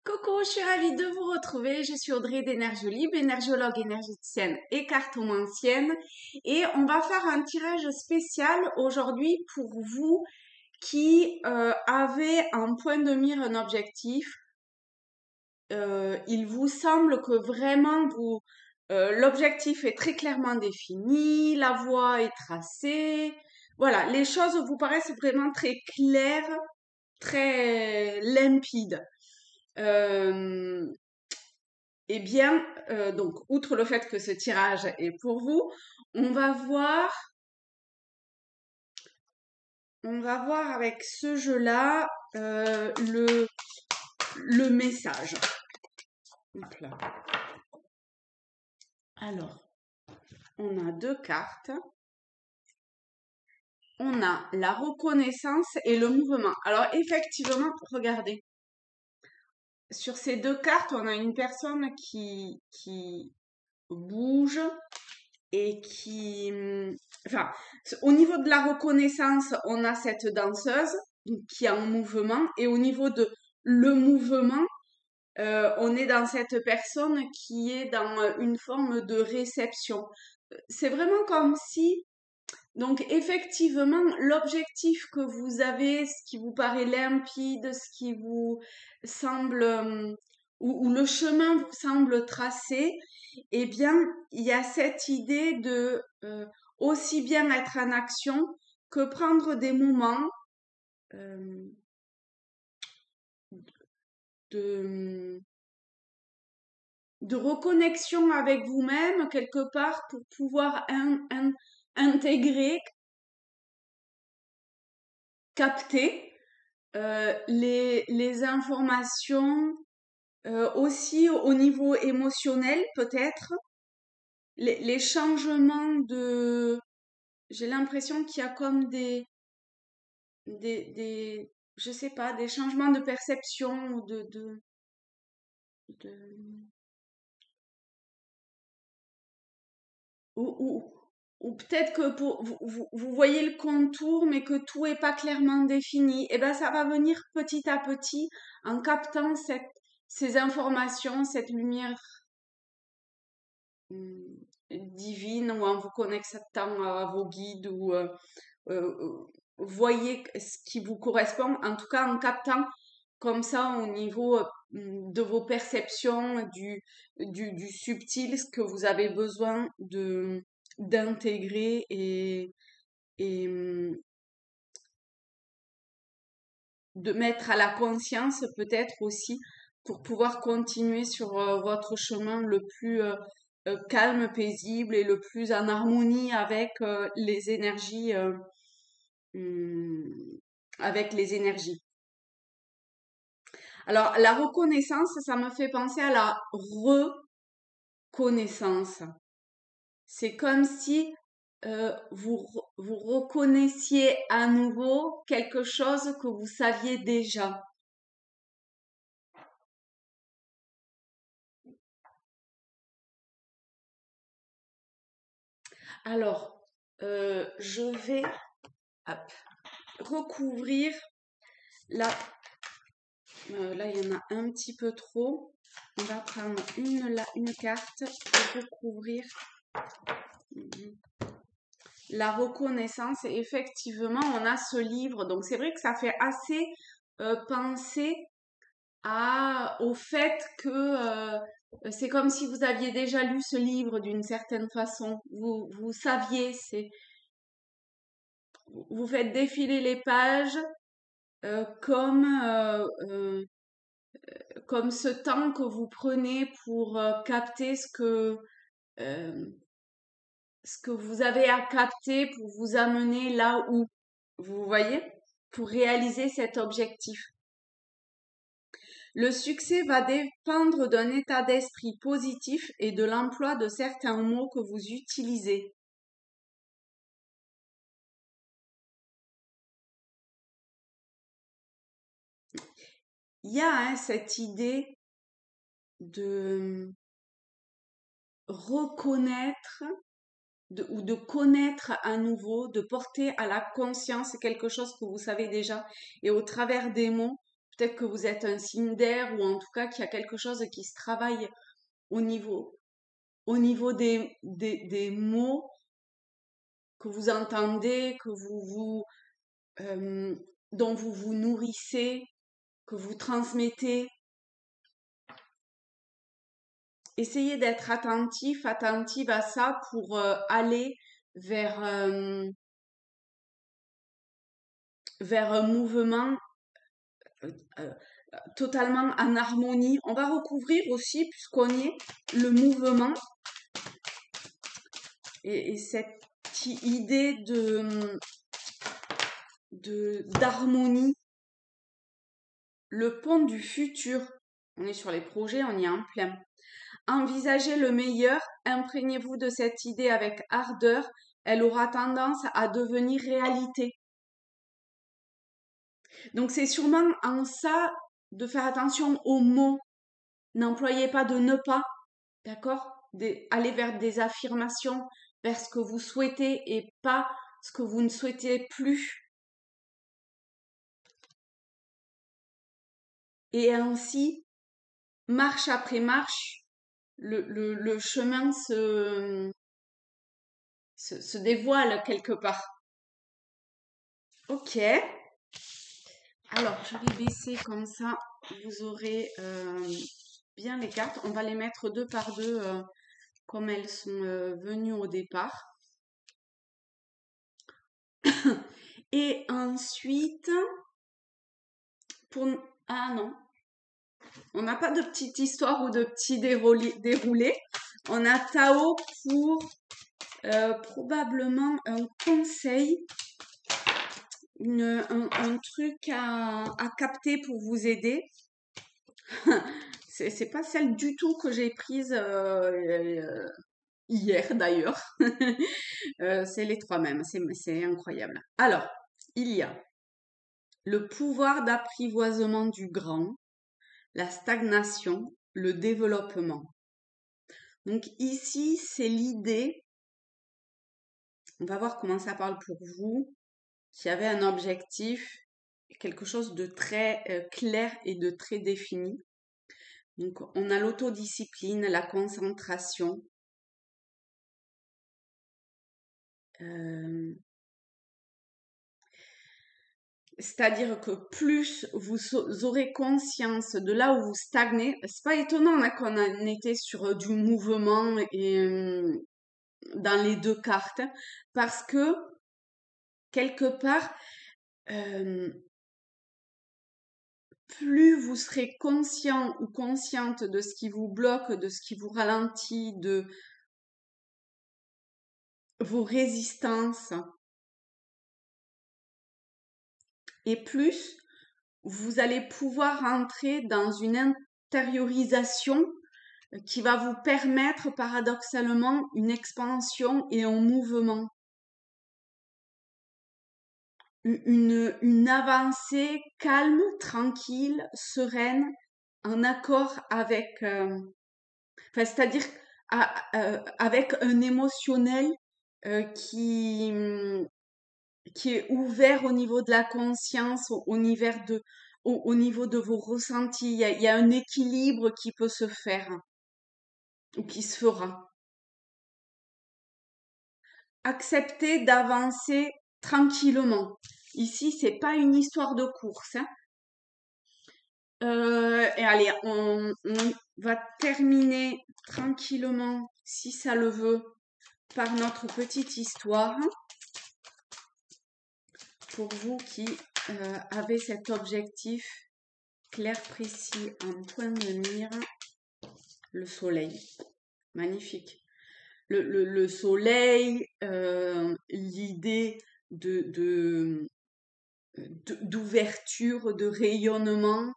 Coucou, je suis ravie de vous retrouver. Je suis Audrey d'Énergie Libre, énergiologue, énergéticienne et cartomancienne. Et on va faire un tirage spécial aujourd'hui pour vous qui avez un point de mire, un objectif. Il vous semble que vraiment l'objectif est très clairement défini, la voie est tracée. Voilà, les choses vous paraissent vraiment très claires, très limpides. Euh, donc, outre le fait que ce tirage est pour vous, on va voir, on va voir avec ce jeu-là le message. Hop là. Alors, on a deux cartes. On a la reconnaissance et le mouvement. Alors, effectivement, regardez. Sur ces deux cartes, on a une personne qui bouge et enfin, au niveau de la reconnaissance, on a cette danseuse qui est en mouvement, et au niveau de le mouvement, on est dans cette personne qui est dans une forme de réception. C'est vraiment comme si, donc effectivement, l'objectif que vous avez, ce qui vous paraît limpide, ce qui vous semble, ou le chemin vous semble tracé, eh bien, il y a cette idée de aussi bien être en action que prendre des moments euh, de, de reconnexion avec vous-même quelque part pour pouvoir intégrer, capter les informations aussi au niveau émotionnel peut-être, les changements de... J'ai l'impression qu'il y a comme je sais pas, des changements de perception ou de- ou, ou peut-être que vous voyez le contour, mais que tout est pas clairement défini. Et ben, ça va venir petit à petit en captant ces informations, cette lumière hum, divine, ou en vous connectant à vos guides, ou voyez ce qui vous correspond, en tout cas en captant comme ça au niveau de vos perceptions, du subtil, ce que vous avez besoin d'intégrer et de mettre à la conscience peut-être aussi pour pouvoir continuer sur votre chemin le plus calme, paisible et le plus en harmonie les énergies, hum, avec les énergies. Alors, la reconnaissance, ça me fait penser à la reconnaissance. C'est comme si vous reconnaissiez à nouveau quelque chose que vous saviez déjà. Alors, je vais hop, recouvrir. Là, là, il y en a un petit peu trop. On va prendre une carte et recouvrir. La reconnaissance, et effectivement, on a ce livre. Donc, c'est vrai que ça fait assez penser au fait que c'est comme si vous aviez déjà lu ce livre d'une certaine façon. Vous saviez, vous faites défiler les pages euh, comme, euh, euh, comme ce temps que vous prenez pour capter euh, ce que vous avez à capter pour vous amener là où, vous voyez, pour réaliser cet objectif. Le succès va dépendre d'un état d'esprit positif et de l'emploi de certains mots que vous utilisez. Il y a cette idée de reconnaître ou de connaître à nouveau, de porter à la conscience quelque chose que vous savez déjà, et au travers des mots, peut-être que vous êtes un signe d'air ou en tout cas qu'il y a quelque chose qui se travaille au niveau des mots que vous entendez, euh, dont vous vous nourrissez, que vous transmettez. Essayez d'être attentive à ça pour aller vers, vers un mouvement euh, totalement en harmonie. On va recouvrir aussi, puisqu'on y est, le mouvement et cette idée d'harmonie. Le pont du futur. On est sur les projets, on y est en plein. Envisagez le meilleur, imprégnez-vous de cette idée avec ardeur, elle aura tendance à devenir réalité. Donc c'est sûrement en ça de faire attention aux mots. N'employez pas de ne pas, d'accord? Allez vers des affirmations, vers ce que vous souhaitez et pas ce que vous ne souhaitez plus. Et ainsi, marche après marche, le chemin se dévoile quelque part. Ok. Alors, je vais baisser comme ça, vous aurez bien les cartes. On va les mettre deux par deux comme elles sont venues au départ. Et ensuite, ah non, on n'a pas de petite histoire ou de petit déroulé. On a Tao pour probablement un conseil, un truc à capter pour vous aider. C'est pas celle du tout que j'ai prise hier d'ailleurs. C'est les trois mêmes, c'est incroyable. Alors, il y a le pouvoir d'apprivoisement du grand, la stagnation, le développement. Donc ici, c'est l'idée, on va voir comment ça parle pour vous, qui avait un objectif, quelque chose de très clair et de très défini. Donc on a l'autodiscipline, la concentration. C'est-à-dire que plus vous aurez conscience de là où vous stagnez, c'est pas étonnant là, qu'on en était sur du mouvement et dans les deux cartes, parce que quelque part, plus vous serez conscient ou consciente de ce qui vous bloque, de ce qui vous ralentit, de vos résistances, et plus vous allez pouvoir entrer dans une intériorisation qui va vous permettre paradoxalement une expansion et un mouvement, une avancée calme, tranquille, sereine, en accord avec, c'est-à-dire avec un émotionnel qui est ouvert au niveau de la conscience, au niveau de vos ressentis. Il y a un équilibre qui peut se faire ou qui se fera. Accepter d'avancer tranquillement. Ici, c'est pas une histoire de course, hein. Et allez, on va terminer tranquillement, si ça le veut, par notre petite histoire. Pour vous qui avez cet objectif clair, précis, en point de mire, le soleil. Magnifique. Le soleil, l'idée d'ouverture, de rayonnement,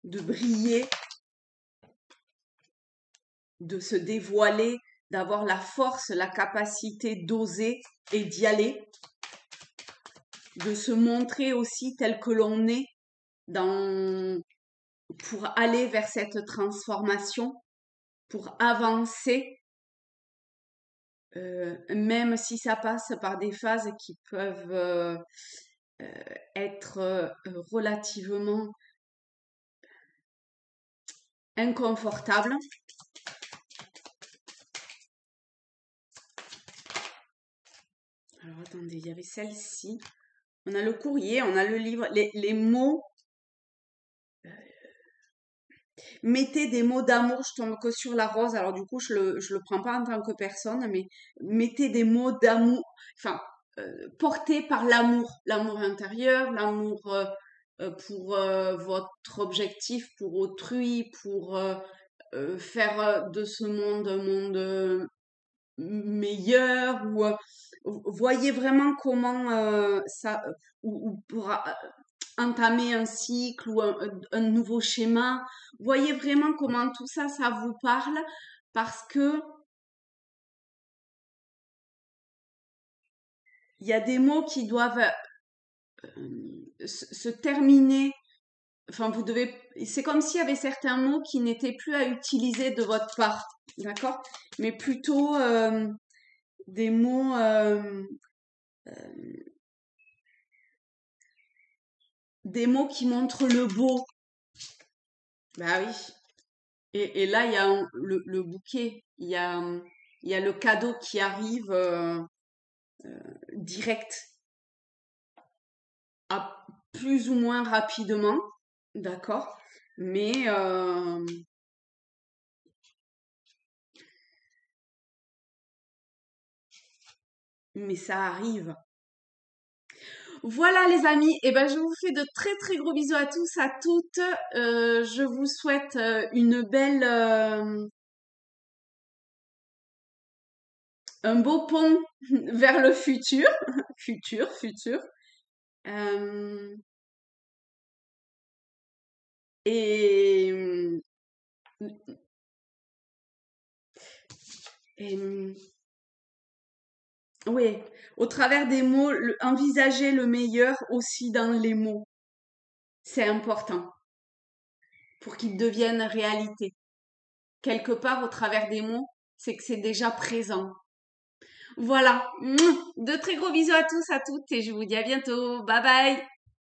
de briller, de se dévoiler, d'avoir la force, la capacité d'oser et d'y aller, de se montrer aussi tel que l'on est pour aller vers cette transformation, pour avancer, même si ça passe par des phases qui peuvent être relativement inconfortable. Alors attendez, il y avait celle-ci. On a le courrier, on a le livre, les mots. Mettez des mots d'amour, je tombe que sur la rose, alors du coup je le prends pas en tant que personne, mais mettez des mots d'amour, enfin, portés par l'amour intérieur, l'amour pour votre objectif, pour autrui, pour faire de ce monde un monde meilleur, voyez vraiment comment ça, ou pour entamer un cycle ou un nouveau schéma. Voyez vraiment comment tout ça, ça vous parle parce que il y a des mots qui doivent se terminer. Enfin, vous devez. C'est comme s'il y avait certains mots qui n'étaient plus à utiliser de votre part, d'accord? Mais plutôt des mots. Des mots qui montrent le beau. Bah oui. Et là, il y a le bouquet, il y a le cadeau qui arrive direct, à plus ou moins rapidement, d'accord? Mais, mais ça arrive. Voilà les amis, et ben je vous fais de très très gros bisous à tous, à toutes. Je vous souhaite une belle, un beau pont vers le futur, futur. Euh, et, et oui, au travers des mots, envisager le meilleur aussi dans les mots. C'est important pour qu'ils deviennent réalité. Quelque part, au travers des mots, c'est que c'est déjà présent. Voilà. De très gros bisous à tous, à toutes, et je vous dis à bientôt. Bye bye.